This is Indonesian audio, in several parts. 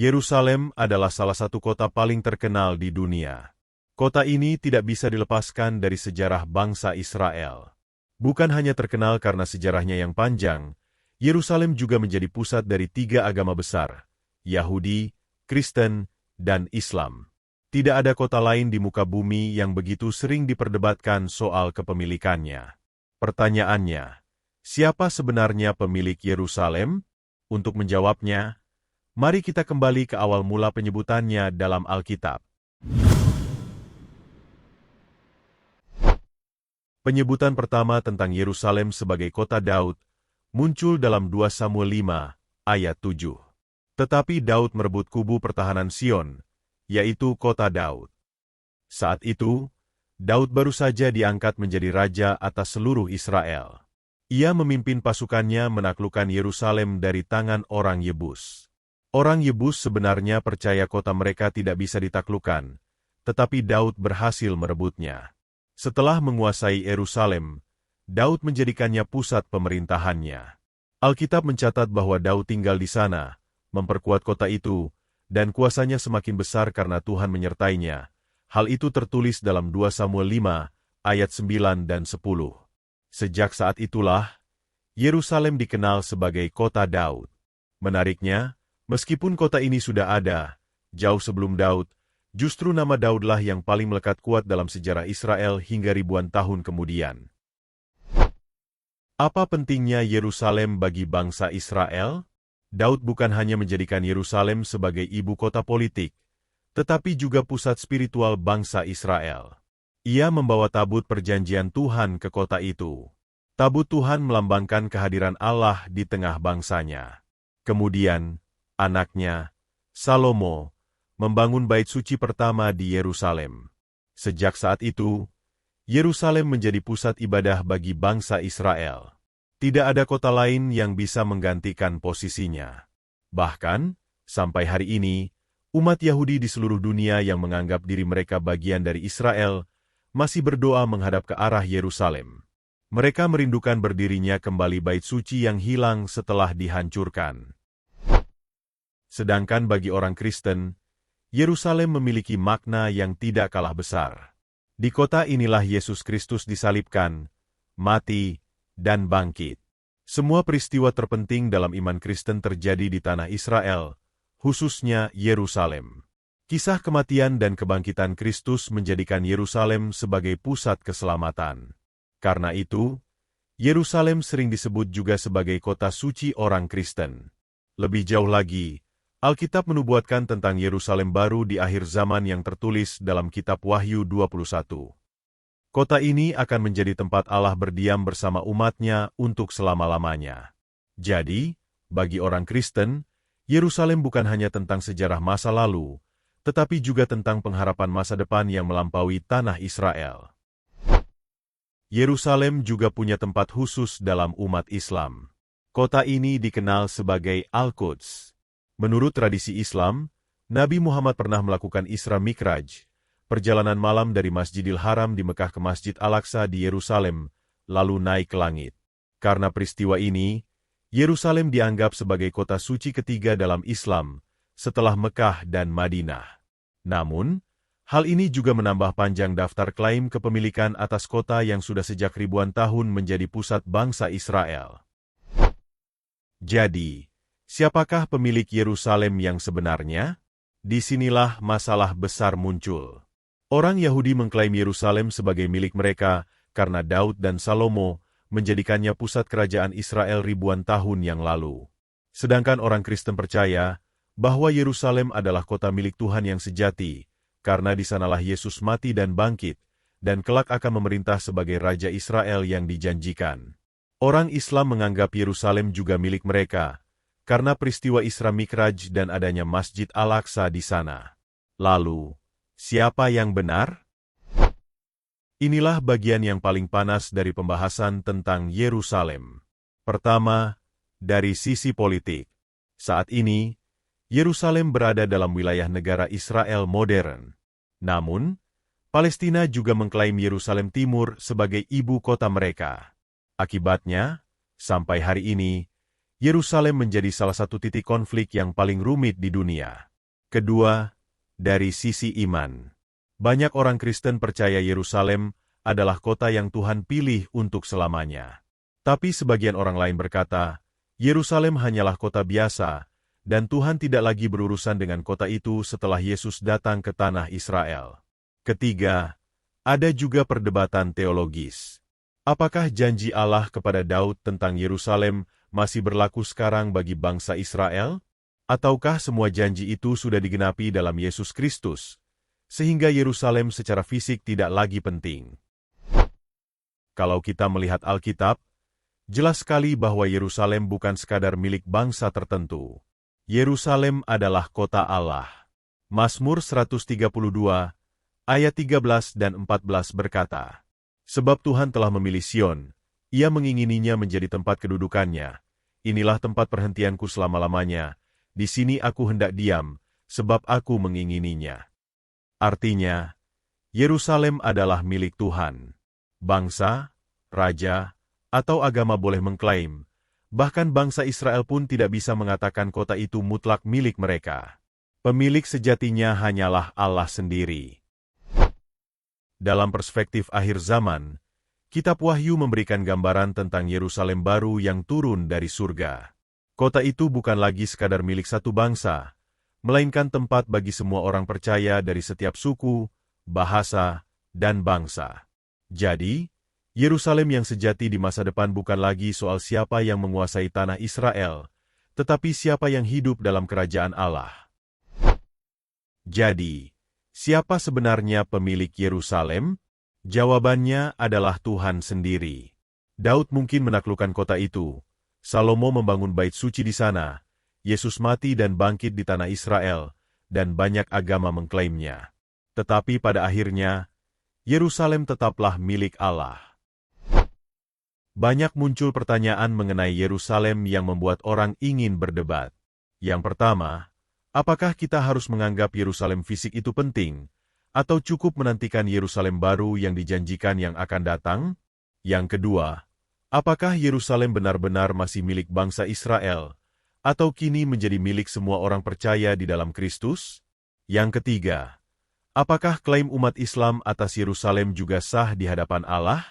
Yerusalem adalah salah satu kota paling terkenal di dunia. Kota ini tidak bisa dilepaskan dari sejarah bangsa Israel. Bukan hanya terkenal karena sejarahnya yang panjang, Yerusalem juga menjadi pusat dari 3 agama besar, Yahudi, Kristen, dan Islam. Tidak ada kota lain di muka bumi yang begitu sering diperdebatkan soal kepemilikannya. Pertanyaannya, siapa sebenarnya pemilik Yerusalem? Untuk menjawabnya, mari kita kembali ke awal mula penyebutannya dalam Alkitab. Penyebutan pertama tentang Yerusalem sebagai kota Daud muncul dalam 2 Samuel 5, ayat 7. Tetapi Daud merebut kubu pertahanan Sion, yaitu kota Daud. Saat itu, Daud baru saja diangkat menjadi raja atas seluruh Israel. Ia memimpin pasukannya menaklukkan Yerusalem dari tangan orang Yebus. Orang Yebus sebenarnya percaya kota mereka tidak bisa ditaklukkan, tetapi Daud berhasil merebutnya. Setelah menguasai Yerusalem, Daud menjadikannya pusat pemerintahannya. Alkitab mencatat bahwa Daud tinggal di sana, memperkuat kota itu, dan kuasanya semakin besar karena Tuhan menyertainya. Hal itu tertulis dalam 2 Samuel 5, ayat 9 dan 10. Sejak saat itulah, Yerusalem dikenal sebagai kota Daud. Menariknya, meskipun kota ini sudah ada, jauh sebelum Daud, justru nama Daudlah yang paling melekat kuat dalam sejarah Israel hingga ribuan tahun kemudian. Apa pentingnya Yerusalem bagi bangsa Israel? Daud bukan hanya menjadikan Yerusalem sebagai ibu kota politik, tetapi juga pusat spiritual bangsa Israel. Ia membawa tabut perjanjian Tuhan ke kota itu. Tabut Tuhan melambangkan kehadiran Allah di tengah bangsanya. Kemudian, anaknya, Salomo, membangun bait suci pertama di Yerusalem. Sejak saat itu, Yerusalem menjadi pusat ibadah bagi bangsa Israel. Tidak ada kota lain yang bisa menggantikan posisinya. Bahkan, sampai hari ini, umat Yahudi di seluruh dunia yang menganggap diri mereka bagian dari Israel, masih berdoa menghadap ke arah Yerusalem. Mereka merindukan berdirinya kembali bait suci yang hilang setelah dihancurkan. Sedangkan bagi orang Kristen, Yerusalem memiliki makna yang tidak kalah besar. Di kota inilah Yesus Kristus disalibkan, mati, dan bangkit. Semua peristiwa terpenting dalam iman Kristen terjadi di tanah Israel, khususnya Yerusalem. Kisah kematian dan kebangkitan Kristus menjadikan Yerusalem sebagai pusat keselamatan. Karena itu, Yerusalem sering disebut juga sebagai kota suci orang Kristen. Lebih jauh lagi, Alkitab menubuatkan tentang Yerusalem baru di akhir zaman yang tertulis dalam kitab Wahyu 21. Kota ini akan menjadi tempat Allah berdiam bersama umatnya untuk selama-lamanya. Jadi, bagi orang Kristen, Yerusalem bukan hanya tentang sejarah masa lalu, tetapi juga tentang pengharapan masa depan yang melampaui tanah Israel. Yerusalem juga punya tempat khusus dalam umat Islam. Kota ini dikenal sebagai Al-Quds. Menurut tradisi Islam, Nabi Muhammad pernah melakukan Isra Mikraj, perjalanan malam dari Masjidil Haram di Mekah ke Masjid Al-Aqsa di Yerusalem, lalu naik ke langit. Karena peristiwa ini, Yerusalem dianggap sebagai kota suci ketiga dalam Islam, setelah Mekah dan Madinah. Namun, hal ini juga menambah panjang daftar klaim kepemilikan atas kota yang sudah sejak ribuan tahun menjadi pusat bangsa Israel. Jadi, siapakah pemilik Yerusalem yang sebenarnya? Disinilah masalah besar muncul. Orang Yahudi mengklaim Yerusalem sebagai milik mereka karena Daud dan Salomo menjadikannya pusat kerajaan Israel ribuan tahun yang lalu. Sedangkan orang Kristen percaya bahwa Yerusalem adalah kota milik Tuhan yang sejati, karena di sanalah Yesus mati dan bangkit, dan kelak akan memerintah sebagai Raja Israel yang dijanjikan. Orang Islam menganggap Yerusalem juga milik mereka, karena peristiwa Isra Mikraj dan adanya Masjid Al-Aqsa di sana. Lalu, siapa yang benar? Inilah bagian yang paling panas dari pembahasan tentang Yerusalem. Pertama, dari sisi politik. Saat ini, Yerusalem berada dalam wilayah negara Israel modern. Namun, Palestina juga mengklaim Yerusalem Timur sebagai ibu kota mereka. Akibatnya, sampai hari ini, Yerusalem menjadi salah satu titik konflik yang paling rumit di dunia. Kedua, dari sisi iman. Banyak orang Kristen percaya Yerusalem adalah kota yang Tuhan pilih untuk selamanya. Tapi sebagian orang lain berkata, Yerusalem hanyalah kota biasa, dan Tuhan tidak lagi berurusan dengan kota itu setelah Yesus datang ke tanah Israel. Ketiga, ada juga perdebatan teologis. Apakah janji Allah kepada Daud tentang Yerusalem masih berlaku sekarang bagi bangsa Israel? Ataukah semua janji itu sudah digenapi dalam Yesus Kristus, sehingga Yerusalem secara fisik tidak lagi penting? Kalau kita melihat Alkitab, jelas sekali bahwa Yerusalem bukan sekadar milik bangsa tertentu. Yerusalem adalah kota Allah. Mazmur 132, ayat 13 dan 14 berkata, "Sebab Tuhan telah memilih Sion, Ia mengingininya menjadi tempat kedudukannya. Inilah tempat perhentianku selama-lamanya, di sini aku hendak diam, sebab aku mengingininya." Artinya, Yerusalem adalah milik Tuhan. Bangsa, raja, atau agama boleh mengklaim, bahkan bangsa Israel pun tidak bisa mengatakan kota itu mutlak milik mereka. Pemilik sejatinya hanyalah Allah sendiri. Dalam perspektif akhir zaman, Kitab Wahyu memberikan gambaran tentang Yerusalem baru yang turun dari surga. Kota itu bukan lagi sekadar milik satu bangsa, melainkan tempat bagi semua orang percaya dari setiap suku, bahasa, dan bangsa. Jadi, Yerusalem yang sejati di masa depan bukan lagi soal siapa yang menguasai tanah Israel, tetapi siapa yang hidup dalam kerajaan Allah. Jadi, siapa sebenarnya pemilik Yerusalem? Jawabannya adalah Tuhan sendiri. Daud mungkin menaklukkan kota itu, Salomo membangun bait suci di sana, Yesus mati dan bangkit di tanah Israel, dan banyak agama mengklaimnya. Tetapi pada akhirnya, Yerusalem tetaplah milik Allah. Banyak muncul pertanyaan mengenai Yerusalem yang membuat orang ingin berdebat. Yang pertama, apakah kita harus menganggap Yerusalem fisik itu penting, atau cukup menantikan Yerusalem baru yang dijanjikan yang akan datang? Yang kedua, apakah Yerusalem benar-benar masih milik bangsa Israel, atau kini menjadi milik semua orang percaya di dalam Kristus? Yang ketiga, apakah klaim umat Islam atas Yerusalem juga sah di hadapan Allah?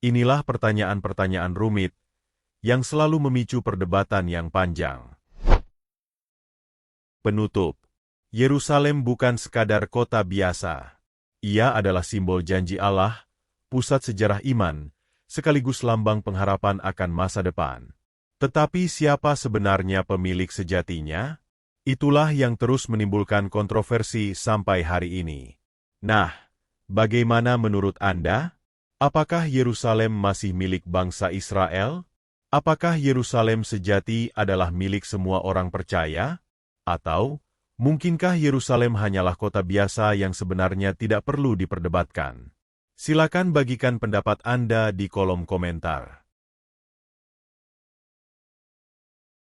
Inilah pertanyaan-pertanyaan rumit yang selalu memicu perdebatan yang panjang. Penutup. Yerusalem bukan sekadar kota biasa. Ia adalah simbol janji Allah, pusat sejarah iman, sekaligus lambang pengharapan akan masa depan. Tetapi siapa sebenarnya pemilik sejatinya? Itulah yang terus menimbulkan kontroversi sampai hari ini. Nah, bagaimana menurut Anda? Apakah Yerusalem masih milik bangsa Israel? Apakah Yerusalem sejati adalah milik semua orang percaya? Atau, mungkinkah Yerusalem hanyalah kota biasa yang sebenarnya tidak perlu diperdebatkan? Silakan bagikan pendapat Anda di kolom komentar.